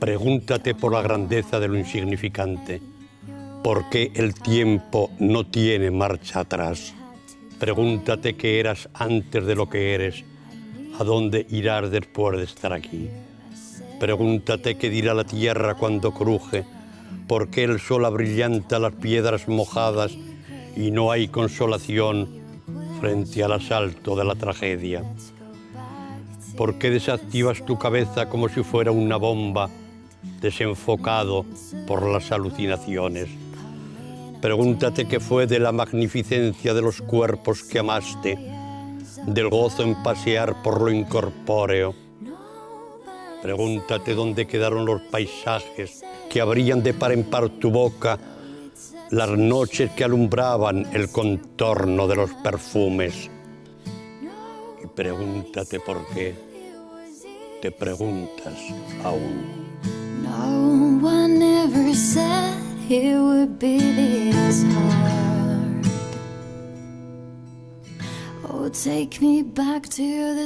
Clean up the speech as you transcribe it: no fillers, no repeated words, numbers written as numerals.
Pregúntate por la grandeza de lo insignificante, por qué el tiempo no tiene marcha atrás. Pregúntate qué eras antes de lo que eres, a dónde irás después de estar aquí. Pregúntate qué dirá la tierra cuando cruje, por qué el sol abrillanta las piedras mojadas y no hay consolación frente al asalto de la tragedia. ¿Por qué desactivas tu cabeza como si fuera una bomba, desenfocado por las alucinaciones? Pregúntate qué fue de la magnificencia de los cuerpos que amaste, del gozo en pasear por lo incorpóreo. Pregúntate dónde quedaron los paisajes que abrían de par en par tu boca, las noches que alumbraban el contorno de los perfumes. Y pregúntate por qué te preguntas aún. No one ever said it would be this hard. Oh, take me back to the